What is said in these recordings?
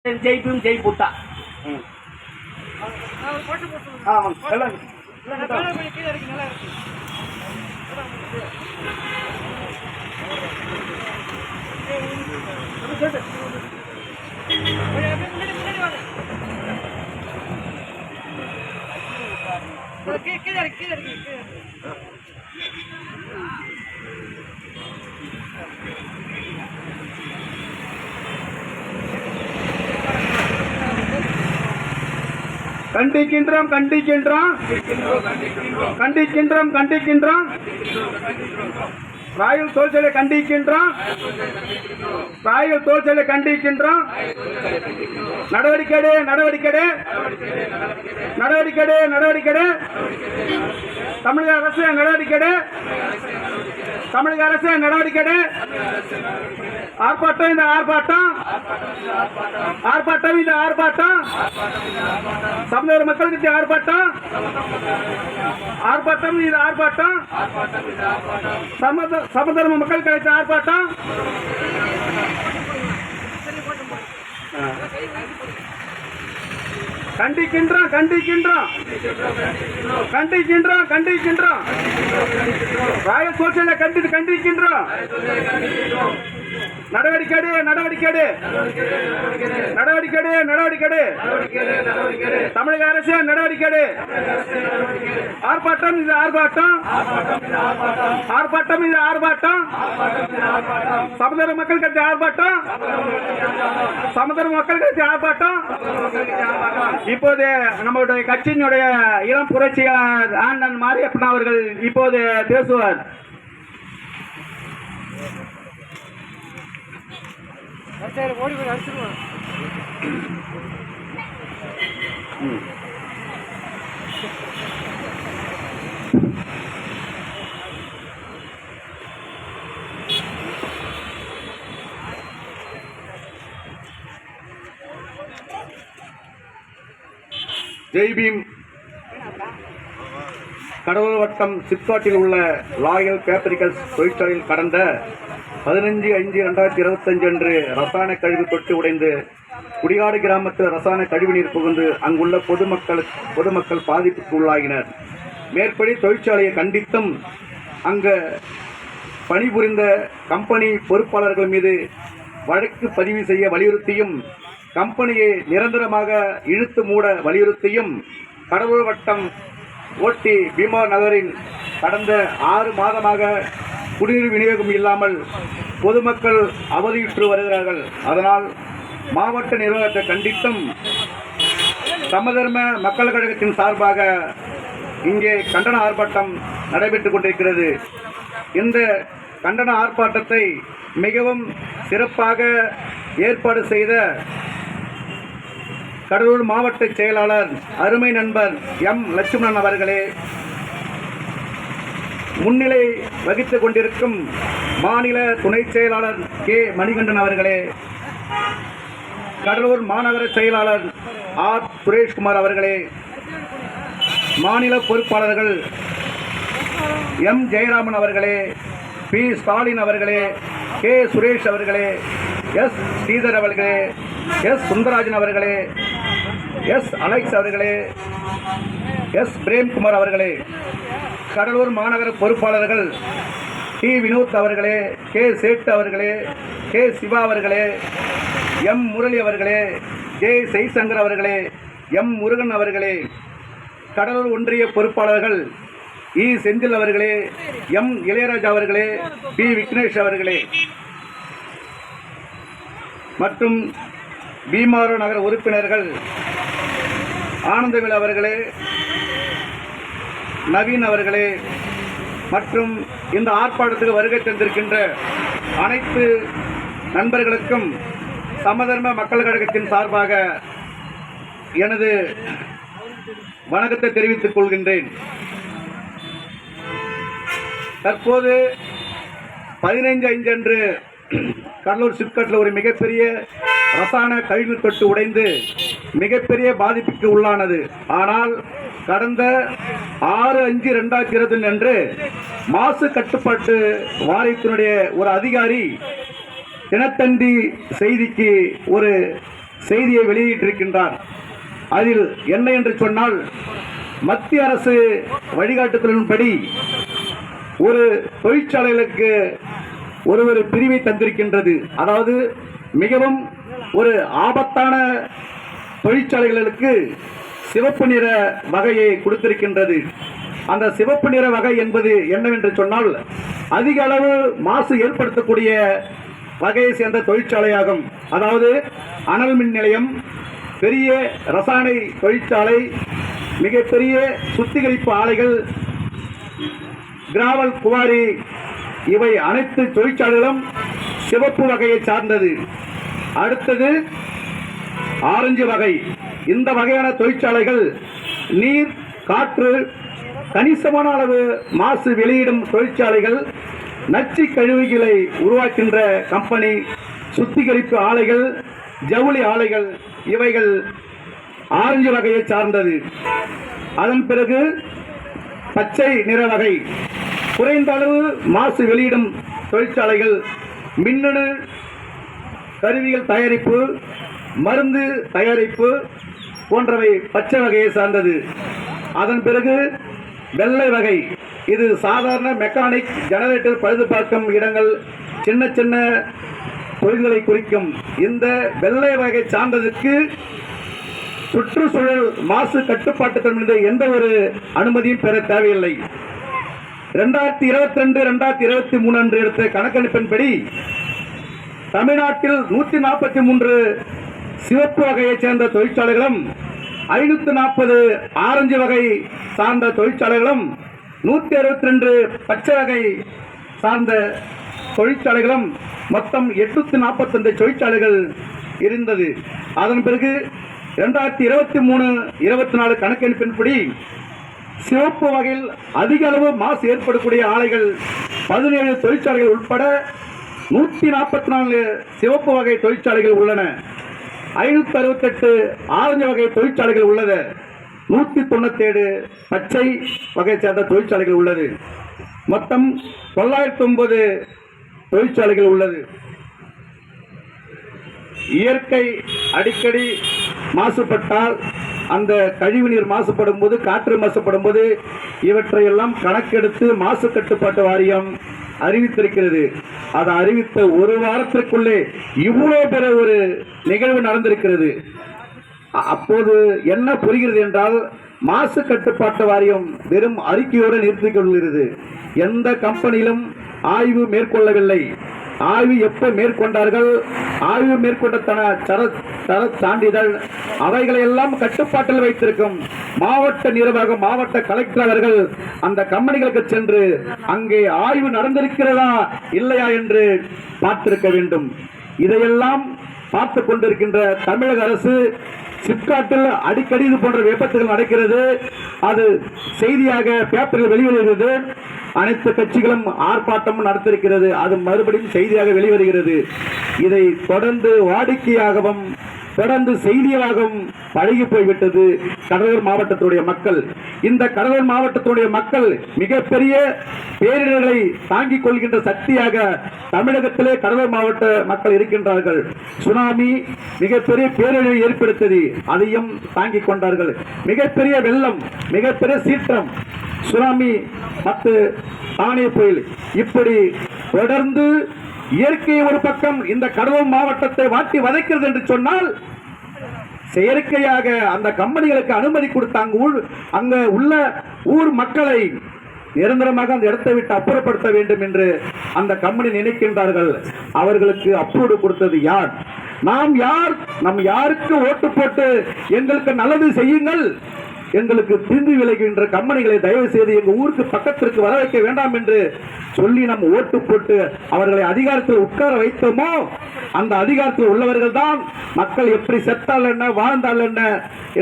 ஜெயிப்பும் ஜெயிப்புட்டா ஆமாம் எல்லாம் கண்டிக்கின்றோம் கண்டிக்கின்றோம் கண்டிக்கின்றோம் கண்டிக்கின்றோம் ராயல் தோல்சலை கண்டிக்கின்றோம் ராயல் தோல்சலை கண்டிக்கின்றோம் நடவடிக்கை நடவடிக்கை நடவடிக்கை நடவடிக்கை தமிழக அரசு நடவடிக்கை தமிழக அரசு நடவடிக்கை ஆர்ப்பாட்டம் இந்த ஆர்ப்பாட்டம் ஆர்ப்பாட்டம் இந்த ஆர்ப்பாட்டம் தமிழக மக்களுக்கு ஆர்ப்பாட்டம் ஆர்ப்பாட்டம் இது ஆர்ப்பாட்டம் சமதர்ம மக்கள் கிடைத்த ஆர்ப்பாட்டம் கண்டிக்கின்றோம் கண்டிக்கின்றோம் கண்டிக்கின்றோம் கண்டிக்கின்றோம் ராயல் சோசியலை கண்டிக்கின்றோம் நடவடிக்கை நடவடிக்கை நடவடிக்கை நடவடிக்கை தமிழக அரசு நடவடிக்கை ஆர்ப்பாட்டம் இது ஆர்ப்பாட்டம் ஆர்ப்பாட்டம் இது ஆர்ப்பாட்டம் சமதர்ம மக்கள் கட்சி ஆர்ப்பாட்டம் சமதர்ம மக்கள் கட்சி ஆர்ப்பாட்டம் இப்போது நம்முடைய கட்சியினுடைய இளம் புரட்சியாளர் ஆண்டன் மாரியப்பன் அவர்கள் இப்போது பேசுவார். ஓடி போய் அடிச்சிருவான். ஜெய்பீம் கடலூர் வட்டம் சிப்காட்டில் உள்ள லாயல் பேப்பரிக்கல்ஸ் தொழிற்சாலையில் கடந்த 15/5/2025 அன்று ரசாயன கழிவு தொட்டி உடைந்து குடியாடு கிராமத்தில் ரசாயன கழிவுநீர் புகுந்து அங்குள்ள பொதுமக்கள் பாதிப்புக்கு உள்ளாகினர். மேற்படி தொழிற்சாலையை கண்டித்தும் அங்கு பணிபுரிந்த கம்பெனி பொறுப்பாளர்கள் மீது வழக்கு பதிவு செய்ய வலியுறுத்தியும் கம்பெனியை நிரந்தரமாக இழுத்து மூட வலியுறுத்தியும் கடலூர் வட்டம் ஓட்டி பீமா நகரில் கடந்த 6 மாதமாக குடிநீர் விநியோகம் இல்லாமல் பொதுமக்கள் அவதியுற்று வருகிறார்கள். அதனால் மாவட்ட நிர்வாகத்தை கண்டித்தும் சமதர்ம மக்கள் கழகத்தின் சார்பாக இங்கே கண்டன ஆர்ப்பாட்டம் நடைபெற்றுக் கொண்டிருக்கிறது. இந்த கண்டன ஆர்ப்பாட்டத்தை மிகவும் சிறப்பாக ஏற்பாடு செய்த கடலூர் மாவட்ட செயலாளர் அருமை நண்பர் எம் லட்சுமணன் அவர்களே, முன்னிலை வகித்துக் கொண்டிருக்கும் மாநில துணை செயலாளர் கே மணிகண்டன் அவர்களே, கடலூர் மாநகர செயலாளர் ஆர் சுரேஷ்குமார் அவர்களே, மாநில பொறுப்பாளர்கள் எம் ஜெயராமன் அவர்களே, பி ஸ்டாலின் அவர்களே, கே சுரேஷ் அவர்களே, எஸ் ஸ்ரீதர் அவர்களே, எஸ் சுந்தரராஜன் அவர்களே, எஸ் அலெக்ஸ் அவர்களே, எஸ் பிரேம்குமார் அவர்களே, கடலூர் மாநகர பொறுப்பாளர்கள் டி வினோத் அவர்களே, கே சேட் அவர்களே, கே சிவா அவர்களே, எம் முரளி அவர்களே, ஜே ஜெய்சங்கர் அவர்களே, எம் முருகன் அவர்களே, கடலூர் ஒன்றிய பொறுப்பாளர்கள் இ செந்தில் அவர்களே, எம் இளையராஜா அவர்களே, பி விக்னேஷ் அவர்களே மற்றும் பீமாறு நகர உறுப்பினர்கள் ஆனந்தவேல் அவர்களே, நவீன் அவர்களே மற்றும் இந்த ஆர்ப்பாட்டத்துக்கு வருகை தந்திருக்கின்ற அனைத்து நண்பர்களுக்கும் சமதர்ம மக்கள் கழகத்தின் சார்பாக எனது வணக்கத்தை தெரிவித்துக் கொள்கின்றேன். தற்போது 15/5 அன்று கடலூர் சிப்காட்டில் ஒரு மிகப்பெரிய ரசாயன கழிவு தொட்டு உடைந்து மிகப்பெரிய பாதிப்புக்கு உள்ளானது. ஆனால் கடந்த 6/5/2020 அன்று மாசு கட்டுப்பாட்டு வாரியத்தினுடைய ஒரு அதிகாரி தினத்தந்தி செய்திக்கு ஒரு செய்தியை வெளியிட்டிருக்கின்றார். அதில் என்ன என்று சொன்னால், மத்திய அரசு வழிகாட்டுதலின்படி ஒரு தொழிற்சாலைகளுக்கு ஒரு பிரிவை தந்திருக்கின்றது. அதாவது மிகவும் ஒரு ஆபத்தான தொழிற்சாலைகளுக்கு சிவப்பு நிற வகையை கொடுத்திருக்கின்றது. அந்த சிவப்பு நிற வகை என்பது என்னவென்று சொன்னால், அதிக அளவு மாசு ஏற்படுத்தக்கூடிய வகையை சேர்ந்த தொழிற்சாலையாகும். அதாவது அனல் மின் நிலையம், பெரிய ரசாயன தொழிற்சாலை, மிகப்பெரிய சுத்திகரிப்பு ஆலைகள், கிராவல் குவாரி, இவை அனைத்து தொழிற்சாலைகளும் சிவப்பு வகையை சார்ந்தது. அடுத்தது ஆரஞ்சு வகை. இந்த வகையான தொழிற்சாலைகள் நீர், காற்று, கணிசமான அளவு மாசு வெளியிடும் தொழிற்சாலைகள், நச்சு கழிவுகளை உருவாக்கின்ற கம்பெனி, சுத்திகரிப்பு ஆலைகள், ஜவுளி ஆலைகள், இவைகள் ஆரஞ்சு வகையை சார்ந்தது. அதன் பிறகு பச்சை நிற வகை, குறைந்த அளவு மாசு வெளியிடும் தொழிற்சாலைகள், மின்னணு கருவிகள் தயாரிப்பு, மருந்து தயாரிப்பு போன்றவை பச்சை வகையை சார்ந்தது. அதன் பிறகு வெள்ளை வகை, இது சாதாரண மெக்கானிக், ஜெனரேட்டர் பழுது பார்க்கும் இடங்கள், சின்ன சின்ன தொழில்களை குறிக்கும். இந்த வெள்ளை வகை சார்ந்ததுக்கு சுற்றுச்சூழல் மாசு கட்டுப்பாட்டு எந்த ஒரு அனுமதியும் பெற தேவையில்லை. 2022-2023 அன்று எடுத்த கணக்கெடுப்பின்படி தமிழ்நாட்டில் 143 சிவப்பு வகையைச் சேர்ந்த தொழிற்சாலைகளும், 540 ஆரஞ்சு வகை சார்ந்த தொழிற்சாலைகளும், 162 பச்சை வகை சார்ந்த தொழிற்சாலைகளும், மொத்தம் 845 தொழிற்சாலைகள் இருந்தது. அதன் பிறகு 2023-24 கணக்கெடுப்பின்படி சிவப்பு வகையில் அதிக அளவு மாசு ஏற்படக்கூடிய ஆலைகள் 17 தொழிற்சாலைகள் உட்பட 144 சிவப்பு வகை தொழிற்சாலைகள் உள்ளன. 568 ஆரஞ்சு வகை தொழிற்சாலைகள் உள்ளது. 197 பச்சை வகை சேர்ந்த தொழிற்சாலைகள் உள்ளது. மொத்தம் 909 தொழிற்சாலைகள் உள்ளது. இயற்கை அடிக்கடி மாசுபட்டால், அந்த கழிவுநீர் மாசுபடும் போது, காற்று மாசுபடும் போது, இவற்றையெல்லாம் கணக்கெடுத்து மாசு கட்டுப்பாட்டு வாரியம் அறிவித்திருக்கிறது. அதை அறிவித்த ஒரு வாரத்திற்குள்ளே இவ்வளவு பெரிய ஒரு நிகழ்வு நடந்திருக்கிறது. அப்போது என்ன புரிகிறது என்றால், மாசு கட்டுப்பாட்டு வாரியம் வெறும் அறிக்கையோடு நிறுத்திக் கொள்கிறது. எந்த கம்பெனியிலும் ஆய்வு மேற்கொள்ளவில்லை. ஆய்வு எப்ப மேற்கொண்டார்கள், ஆய்வு மேற்கொண்ட தர சான்றிதழ், அவைகளை எல்லாம் கட்டுப்பாட்டில் வைத்திருக்கும் மாவட்ட நிர்வாகம், மாவட்ட கலெக்டர் அவர்கள் அந்த கம்பெனிகளுக்கு சென்று அங்கே ஆய்வு நடந்திருக்கிறதா இல்லையா என்று பார்த்திருக்க வேண்டும். இதையெல்லாம் பார்த்து கொண்டிருக்கின்ற தமிழக அரசு, சிப்காட்டில் அடிக்கடி இது போன்ற விபத்துகள் நடக்கிறது, அது செய்தியாக பேப்பரில் வெளிவருகிறது. அனைத்து கட்சிகளும் ஆர்ப்பாட்டமும் நடத்திருக்கிறது, அது மறுபடியும் செய்தியாக வெளிவருகிறது. இதை தொடர்ந்து வாடிக்கையாகவும் தொடர்ந்து செய்தியாகவும் பழகி போய்விட்டது கடலூர் மாவட்டத்துடைய மக்கள். இந்த கடலூர் மாவட்டத்துடைய மக்கள் மிகப்பெரிய பேரிடர்களை தாங்கிக் கொள்கின்ற சக்தியாக தமிழகத்திலே கடலூர் மாவட்ட மக்கள் இருக்கின்றார்கள். சுனாமி மிகப்பெரிய பேரிடரை ஏற்படுத்தியது, அதையும் தாங்கிக் கொண்டார்கள். மிகப்பெரிய வெள்ளம், மிகப்பெரிய சீற்றம், சுனாமி மற்றும் தானே புயல், இப்படி தொடர்ந்து இயற்கை ஒரு பக்கம் இந்த கடலூர் மாவட்டத்தை வாட்டி வதைக்கிறது என்று சொன்னால், செயற்கையாக அந்த கம்பெனிகளுக்கு அனுமதி கொடுத்தாங்க அங்க உள்ள ஊர் மக்களை நிரந்தரமாக அந்த இடத்தை விட்டு அப்புறப்படுத்த வேண்டும் என்று அந்த கம்பெனி நினைக்கின்றார்கள். அவர்களுக்கு அப்ரூவ் கொடுத்தது யார்? நாம் யார்? நம் யாருக்கு ஓட்டு போட்டு எங்களுக்கு நல்லது செய்யுங்கள், எங்களுக்கு தீங்கு விளைகின்ற கம்பெனிகளை தயவு செய்து எங்கள் ஊருக்கு பக்கத்திற்கு வர வைக்க வேண்டாம் என்று சொல்லி நம்ம ஓட்டு போட்டு அவர்களை அதிகாரத்தில் உட்கார வைத்தோமோ, அந்த அதிகாரத்தில் உள்ளவர்கள் தான் மக்கள் எப்படி செத்தால் என்ன, வாழ்ந்தால் என்ன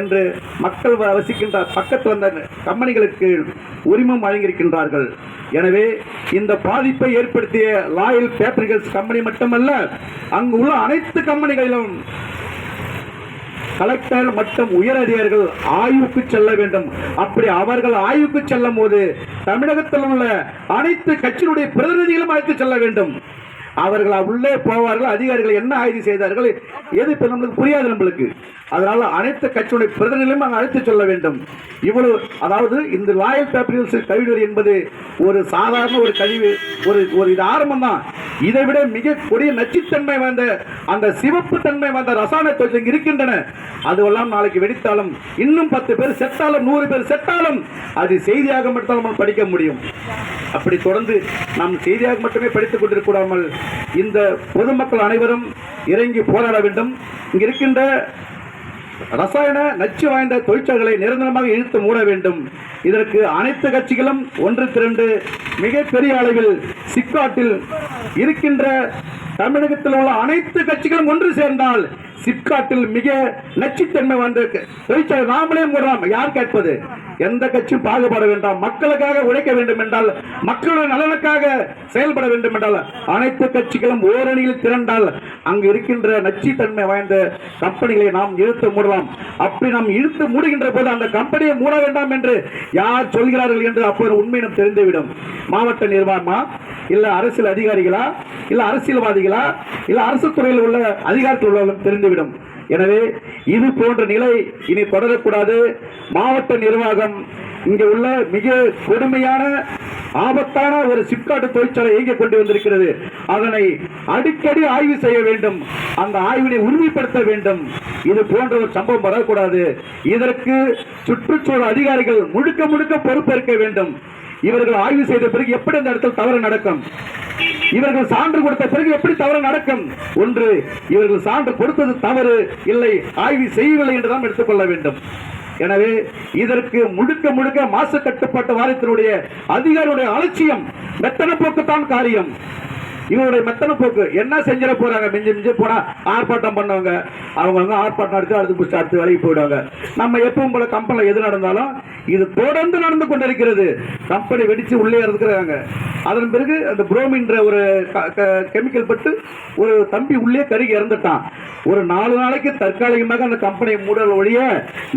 என்று மக்கள் வசிக்கின்ற பக்கத்தில் வந்த கம்பெனிகளுக்கு உரிமம் வழங்கியிருக்கின்றார்கள். எனவே இந்த பாதிப்பை ஏற்படுத்திய லாயல் பேப்பரிகல்ஸ் கம்பெனி மட்டுமல்ல, அங்கு உள்ள அனைத்து கம்பெனிகளிலும் கலெக்டர் மற்றும் உயர் அதிகாரிகள் ஆய்வுக்கு செல்ல வேண்டும். அப்படி அவர்கள் ஆய்வுக்கு செல்லும் போது தமிழகத்தில் உள்ள அனைத்து கட்சியினுடைய பிரதிநிதிகளும் அழைத்து செல்ல வேண்டும். அவர்கள் உள்ளே போவார்கள். அதிகாரிகள் என்ன ஆய்வு செய்தார்கள், எது இப்ப நம்மளுக்கு புரியாது நம்மளுக்கு. அதனால அனைத்து கட்சியுடைய பிரதிநிதிகளும் அங்கு அழைத்து சொல்ல வேண்டும். இவ்வளவு அதாவது இந்த லாயல் பேப்பர்ஸ் கழிவுநீர் என்பது ஒரு சாதாரண ஒரு கழிவு, ஒரு இது ஆரம்பம் தான். இதை விட மிக கொடிய நச்சுத்தன்மை வாய்ந்த அந்த சிவப்பு தன்மை வாய்ந்த ரசாயன தொழில் இருக்கின்றன. அதுவெல்லாம் நாளைக்கு வெடித்தாலும் இன்னும் 10 பேர் செத்தாலும் 100 பேர் செத்தாலும் அது செய்தியாக மட்டும் நம்ம படிக்க முடியும். அப்படி தொடர்ந்து நாம் செய்தியாக மட்டுமே படித்துக் கொண்டிருக்கூடாமல் இந்த பொதுமக்கள் அனைவரும் இறங்கி போராட வேண்டும். இங்கு இருக்கின்ற ரசாயன நச்சு வாய்ந்த தொழிற்சாலைகளை நிரந்தரமாக இழுத்து மூட வேண்டும். இதற்கு அனைத்து கட்சிகளும் ஒன்று திரண்டு மிகப்பெரிய அளவில் சிப்காட்டில் இருக்கின்ற தமிழகத்தில் உள்ள அனைத்து கட்சிகளும் ஒன்று சேர்ந்தால் சிப்காட்டில் மிக நச்சுத்தன்மை வாய்ந்த தொழிற்சாலை நாமளே மூடலாம். யார் கேட்பது? எந்த கட்சியும் பாகுபட வேண்டாம். மக்களுக்காக உழைக்க வேண்டும் என்றால், மக்களுடைய நலனுக்காக செயல்பட வேண்டும் என்றால் அனைத்து கட்சிகளும் ஓரணியில் திரண்டால் அங்கு இருக்கின்ற நச்சுத்தன்மை வாய்ந்த கம்பெனிகளை நாம் இழுத்து மூடலாம். அப்படி நாம் இழுத்து மூடுகின்ற போது அந்த கம்பெனியை மூட வேண்டாம் என்று யார் சொல்கிறார்கள் என்று அப்போது உண்மை நாம் தெரிந்துவிடும். மாவட்ட நிர்வாகமா, இல்ல அரசியல் அதிகாரிகளா, இல்ல அரசியல்வாதிகளா, இல்ல அரசு துறையில் உள்ள அதிகாரத்தில் உள்ளவர்களும் தெரிந்துவிடும். எனவே இது போன்ற நிலை இனி தொடரக்கூடாது. மாவட்ட நிர்வாகம் இங்கே உள்ள மிக கொடுமையான ஆபத்தான ஒரு சிப்காட் தொழிற்சாலை இயங்கிக் கொண்டு வந்திருக்கிறது. அதனை அடிக்கடி ஆய்வு செய்ய வேண்டும். அந்த ஆய்வினை உறுதிப்படுத்த வேண்டும். இது போன்ற ஒரு சம்பவம் வரக்கூடாது. இதற்கு சுற்றுச்சூழல் அதிகாரிகள் முழுக்க பொறுப்பேற்க வேண்டும். இவர்கள் ஆய்வு செய்த பிறகு எப்படி அந்த இடத்தில் தவறு நடக்கும்? இவர்கள் சான்று கொடுத்த பிறகு எப்படி தவறு நடக்கும்? ஒன்று, இவர்கள் சான்று கொடுத்தது தவறு, இல்லை ஆய்வு செய்யவில்லை என்றுதான் எடுத்துக்கொள்ள வேண்டும். எனவே இதற்கு முழுக்க மாசு கட்டுப்பாட்டு வாரியத்தினுடைய அதிகாரியுடைய அலட்சியம், மெத்தன போக்குத்தான் காரியம். இவருடைய மெத்தன போக்கு என்ன செஞ்சிட போறாங்க? மிஞ்சி போனா ஆர்ப்பாட்டம் பண்ணவங்க அவங்க ஆர்ப்பாட்டம் நடத்தி அடுத்து வேலைக்கு போயிடுவாங்க. நம்ம எப்பவும் போல கம்பெனில எது நடந்தாலும் இது தொடர்ந்து நடந்து கொண்டிருக்கிறது. கம்பெனி வெடிச்சு உள்ளே இருக்கிறாங்க. அதன் பிறகு அந்த புரோமின்ற ஒரு கெமிக்கல் பட்டு ஒரு தம்பி உள்ளே கருகி இறந்துட்டான். ஒரு 4 நாளைக்கு தற்காலிகமாக அந்த கம்பெனியை மூடல் ஒழிய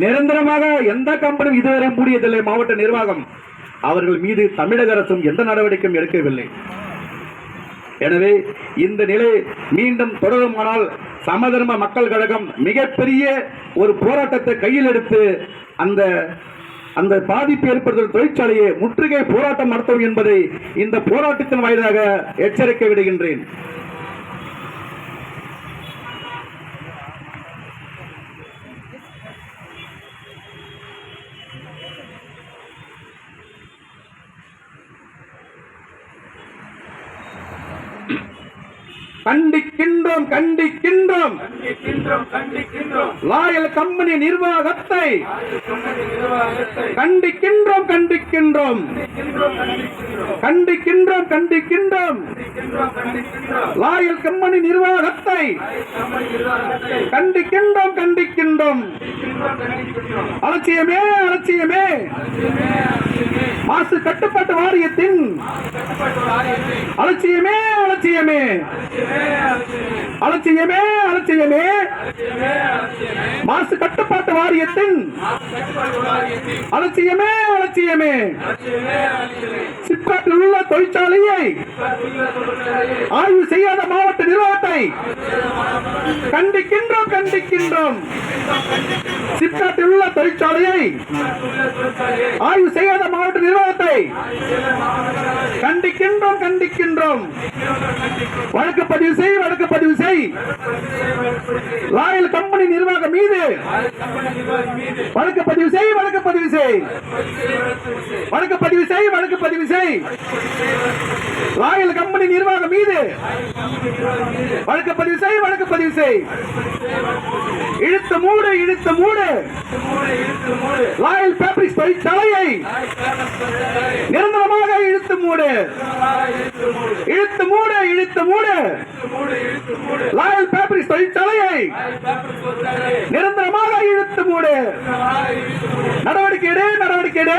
நிரந்தரமாக எந்த கம்பெனியும் இதுவரை மூடியதில்லை. மாவட்ட நிர்வாகம் அவர்கள் மீது தமிழக அரசும் எந்த நடவடிக்கையும் எடுக்கவில்லை. எனவே இந்த நிலை மீண்டும் தொடருமானால் சமதர்ம மக்கள் கழகம் மிகப்பெரிய ஒரு போராட்டத்தை கையில் எடுத்து அந்த பாதிப்பு ஏற்படுத்தும் தொழிற்சாலையை முற்றுகை போராட்டம் நடத்தும் என்பதை இந்த போராட்டத்தின் வாயிலாக எச்சரிக்கை விடுகின்றேன். கண்டிக்கின்றோம் கண்டிக்கின்றோம் லாயல் கம்பெனி நிர்வாகத்தை கண்டிக்கின்றோம் கண்டிக்கின்றோம் கண்டிக்கின்றோம் கண்டிக்கின்றோம் லாயல் கம்பெனி நிர்வாகத்தை கண்டிக்கின்றோம் கண்டிக்கின்றோம். அலட்சியமே அலட்சியமே. மாசு கட்டுப்பாட்டு வாரியத்தின் அலட்சியமே அலட்சியமே அலட்சியமே அலட்சியமே. மாசு கட்டுப்பாட்டு வாரியத்தின் அலட்சியமே அலட்சியமே. சிப்காட்டில் உள்ள தொழிற்சாலையை ஆய்வு செய்யாத மாவட்ட நிர்வாகத்தை கண்டிக்கின்றோம் கண்டிக்கின்றோம். சிப்காட்டில் உள்ள தொழிற்சாலையை ஆய்வு செய்யாத மாவட்ட நிர்வாகத்தை கண்டிக்கின்றோம் கண்டிக்கின்றோம். வழக்கு பதிவு செய் வழக்கு பதிவு செய். லாயல் கம்பெனி நிர்வாகம் மீது வழக்கு பதிவு செய் வழக்கு பதிவு செய். வழக்கு பதிவு செய் வழக்கு பதிவு செய். லாயல் கம்பெனி நிர்வாகம் மீது வழக்கு பதிவு செய் வழக்கு பதிவு செய். இழுத்து மூடு இழுத்து மூடு. லாயல் பேப்பரிஸ் தொழிற்சாலையை நிரந்தரமாக இழுத்து மூடு இழுத்து மூடு இழுத்து மூடு. லாயல் பேப்பரிஸ் தொழிற்சாலையை நிரந்தரமாக இழுத்து மூடு. நடவடிக்கை எடு நடவடிக்கை எடு.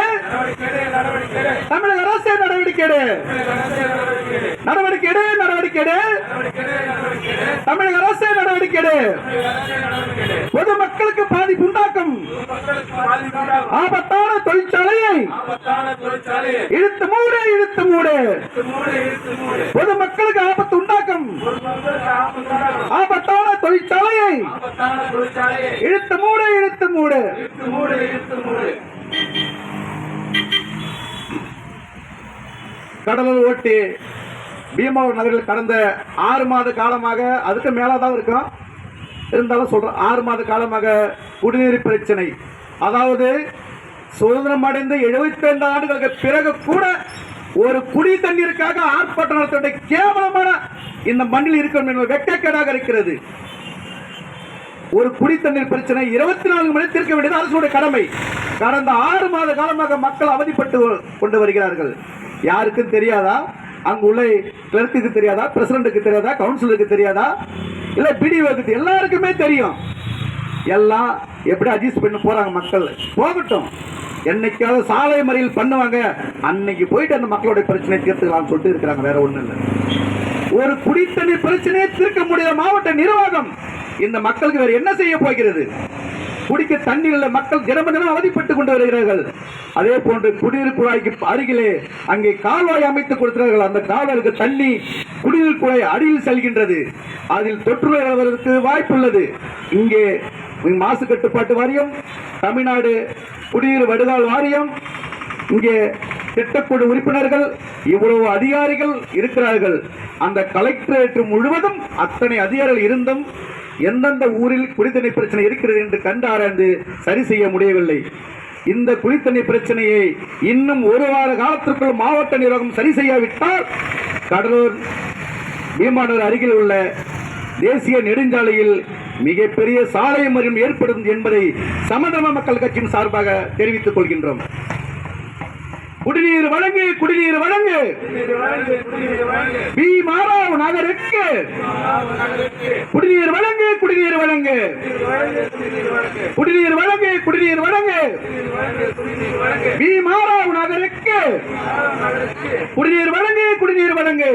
தமிழக அரசு நடவடிக்கை எடு நடவடிக்கை எடு நடவடிக்கை எடு. தமிழக அரசு நடவடிக்கை எடு. பொதுமக்களுக்கு பாதிப்பு உண்டாக்கும் ஆபத்தான தொழிற்சாலையை இழுத்து மூடு இழுத்து மூடு. பொதுமக்களுக்கு ஆபத்து உண்டாக்கும் ஆபத்தான தொழிற்சாலையை இழுத்து மூடு, இழுத்து மூடு. கடலூர் ஓட்டி பீமாவூர் நகரில் கடந்த 6 மாத காலமாக, அதுக்கு மேலதான் இருக்கும், இருந்தாலும் சொல்றேன், 6 மாத காலமாக குடிநீர் பிரச்சனை. அதாவது சுதந்திரம் அடைந்த 75 ஆண்டுகளுக்கு பிறகு கூட ஒரு குடி தண்ணீருக்காக ஆர்ப்பாட்டம் நடத்த கேவலமான இந்த மண்ணில் இருக்கும் என்பது வெட்கக்கேடாக இருக்கிறது. ஒரு குடி தண்ணீர் பிரச்சனை 24 மணி தீர்க்க வேண்டியது அரசுடைய கடமை. கடந்த 6 மாத காலமாக மக்கள் அவதிப்பட்டு கொண்டு வருகிறார்கள். யாருக்கும் தெரியாதா? அங்கு உள்ள கிளர்க்குக்கு தெரியாதா? பிரசிடண்ட்டுக்கு தெரியாதா? கவுன்சிலருக்கு தெரியாதா? இல்ல பிடிஓக்கு? எல்லாருக்குமே தெரியும். எல்லாம் எப்படி அட்ஜஸ்ட் பண்ணி போறாங்க. மக்கள் போகட்டும், என்னைக்காவது சாலை மறியல் பண்ணுவாங்க, அன்னைக்கு போயிட்டு அந்த மக்களுடைய பிரச்சனை தீர்த்துக்கலாம்னு சொல்லிட்டு இருக்கிறாங்க. வேற ஒண்ணும் இல்லை. ஒரு குடித்தண்ணீர் பிரச்சனையை தீர்க்க முடியாத மாவட்ட நிர்வாகம் இந்த மக்களுக்கு வேற என்ன செய்ய போகிறது? குடிக்க தண்ணீர் மக்கள் தினமும் அவதிப்பட்டுக் கொண்டு வருகிறார்கள். அதே போன்று குடிநீர் குழாய்க்கு அருகிலே அங்கே கால்வாய் அமைத்து கொடுக்கிறார்கள். அந்த கால்வாய்க்கு தண்ணி குடிநீர் குழாய் அடியில் செல்கின்றது. அதில் தொற்று வருவதற்கு வாய்ப்புள்ளது. இங்கே மாசு கட்டுப்பாட்டு வாரியம், தமிழ்நாடு குடிநீர் வடிகால் வாரியம், இங்கே திட்டக்குழு உறுப்பினர்கள், இவ்வளவு அதிகாரிகள் இருக்கிறார்கள். அந்த கலெக்டரேட் முழுவதும் அத்தனை அதிகாரிகள் இருந்தும் எந்தெந்த ஊரில் குடித்தண்ணீர் பிரச்சனை இருக்கிறது என்று கண்டு ஆராய்ந்து சரி செய்ய முடியவில்லை. இந்த குடித்தண்ணீர் பிரச்சனையை இன்னும் 1 வார காலத்திற்குள் மாவட்ட நிர்வாகம் சரி செய்யாவிட்டால் கடலூர் பீமானூர் அருகில் உள்ள தேசிய நெடுஞ்சாலையில் மிகப்பெரிய சாலை மறியல் ஏற்படும் என்பதை சமதர்ம மக்கள் கட்சியின் சார்பாக தெரிவித்துக் கொள்கின்றோம். குடிநீர் வழங்கு, குடிநீர் வழங்கு. பீமாராவ் நகருக்கு குடிநீர் வழங்கு, குடிநீர் வழங்கு. குடிநீர் வழங்கு, குடிநீர் வழங்கு. பீமாராவ் நகருக்கு குடிநீர் வழங்கு, குடிநீர் வழங்கு.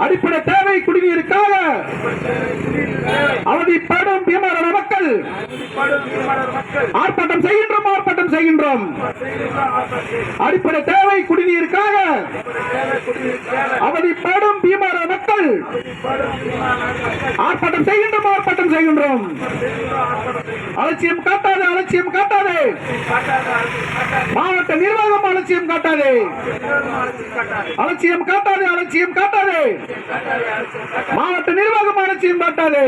அடிப்படை தேவை குடிநீருக்காக அவதிப்படும் பீமாராவ் மக்கள் ஆர்ப்பாட்டம் செய்கின்றோம், ஆர்ப்பாட்டம் செய்கின்றோம். அடிப்படை தேவை குடிநீருக்காக அவதிப்படும் பீமாராவ் மக்கள் ஆர்ப்பாட்டம் செய்கின்றோம், ஆர்ப்பாட்டம் செய்கின்றோம். அலட்சியம் காட்டாதே, அலட்சியம் காட்டாதே. மாவட்ட நிர்வாகம் அலட்சியம் காட்டாதே, அலட்சியம் காட்டாதே, அலட்சியம் காட்டாதே. மாவட்ட நிர்வாகம் அலட்சியம் காட்டாதே.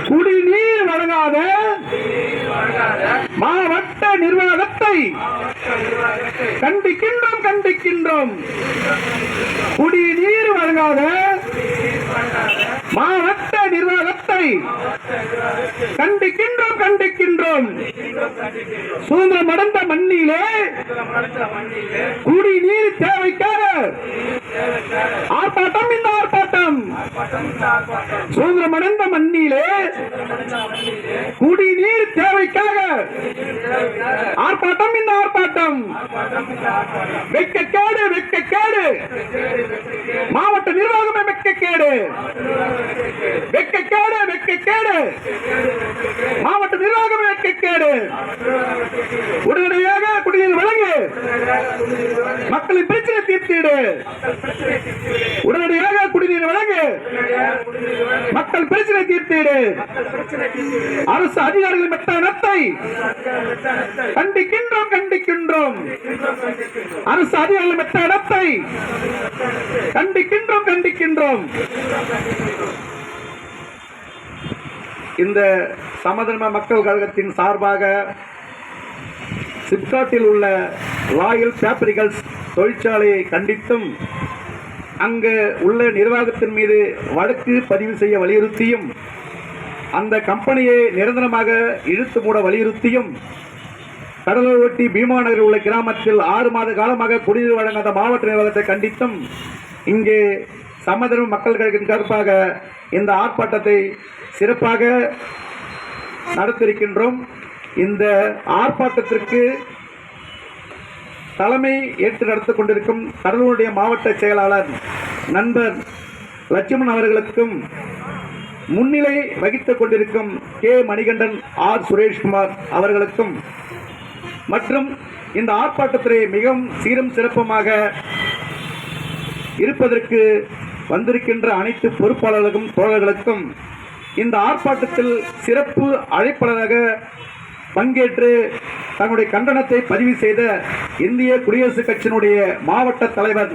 குடிநீர் வழங்காத மாவட்ட நிர்வாகத்தை கண்டிக்கின்றோம், கண்டிக்கின்றோம். குடிநீர் வழங்காத மாவட்ட நிர்வாகத்தை கண்டிக்கின்றோம், கண்டிக்கின்றோம். சுதந்திரம் அடைந்த மண்ணிலே குடிநீர் தேவைக்காக ஆர்ப்பாட்டம், இந்த ஆர்ப்பாட்டம். சுதந்திரம் அடைந்த மண்ணிலே குடிநீர் தேவைக்காக ஆர்ப்பாட்டம், இந்த ஆர்ப்பாட்டம். வெட்கக்கேடு, வெட்கக்கேடு. மாவட்ட நிர்வாகமே வெட்கக்கேடு, வெட்கக்கேடு, வெட்கக்கேடு. மாவட்ட நிர்வாகமே வெட்கக்கேடு. உடனடியாக குடிநீர் வழங்கு, மக்களின் பிரச்சனை தீர்த்திடு. உடனடியாக குடிநீர் வழங்கு, மக்கள் பிரச்சனை தீர்த்திடு. அரசு அதிகாரிகள் மெத்தனத்தை கண்டிக்கின்றோம், கண்டிக்கின்றோம். அரசு அதிகாரிகள் மெத்தனத்தை கண்டிக்கின்றோம், கண்டிக்கின்றோம். இந்த சமதர்ம மக்கள் கழகத்தின் சார்பாக சிப்காட்டில் உள்ள ராயல் பேப்பரிகல்ஸ் தொழிற்சாலையை கண்டித்தும் அங்கு உள்ள நிர்வாகத்தின் மீது வழக்கு பதிவு செய்ய வலியுறுத்தியும் அந்த கம்பெனியை நிரந்தரமாக இழுத்து மூட வலியுறுத்தியும் கடலூர் ஒட்டி பீமாநகரில் உள்ள கிராமத்தில் 6 மாத காலமாக குடிநீர் வழங்காத மாவட்ட நிர்வாகத்தை கண்டித்தும் இங்கே சமதர்ம மக்கள் கழகத்தின் சார்பாக இந்த ஆர்ப்பாட்டத்தை சிறப்பாக நடத்திருக்கின்றோம். இந்த ஆர்ப்பாட்டத்திற்கு தலைமை ஏற்று நடத்திக் கொண்டிருக்கும் கடலூருடைய மாவட்ட செயலாளர் நண்பர் லட்சுமணன் அவர்களுக்கும், முன்னிலை வகித்துக் கொண்டிருக்கும் கே மணிகண்டன், ஆர் சுரேஷ்குமார் அவர்களுக்கும், மற்றும் இந்த ஆர்ப்பாட்டத்தை மிகவும் சீரும் சிறப்புமாக இருப்பதற்கு வந்திருக்கின்ற அனைத்து பொறுப்பாளர்களுக்கும் தோழர்களுக்கும் இந்த ஆர்ப்பாட்டத்தில் சிறப்பு அழைப்பாளராக பங்கேற்று தங்களுடைய கண்டனத்தை பதிவு செய்த இந்திய குடியரசுக் கட்சியினுடைய மாவட்ட தலைவர்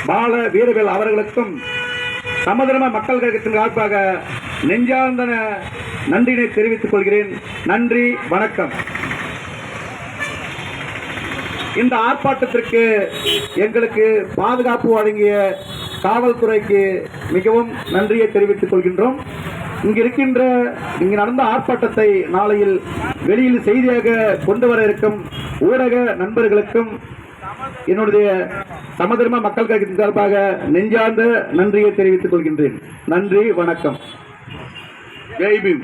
பால வீரவேல் அவர்களுக்கும் சமதர்ம மக்கள் கழகத்தின் சார்பாக நெஞ்சார்ந்த நன்றினை தெரிவித்துக் கொள்கிறேன். நன்றி, வணக்கம். இந்த ஆர்ப்பாட்டத்திற்கு எங்களுக்கு பாதுகாப்பு வழங்கிய காவல்துறைக்கு மிகவும் நன்றியை தெரிவித்துக் கொள்கின்றோம். இங்கு நடந்த ஆர்ப்பாட்டத்தை நாளையில் வெளியில் செய்தியாக கொண்டு வர இருக்கும் ஊடக நண்பர்களுக்கும் என்னுடைய சமதர்ம மக்கள் கழகத்தின் சார்பாக நெஞ்சார்ந்த நன்றியை தெரிவித்துக் கொள்கின்றேன். நன்றி, வணக்கம். ஜெய் பீம்.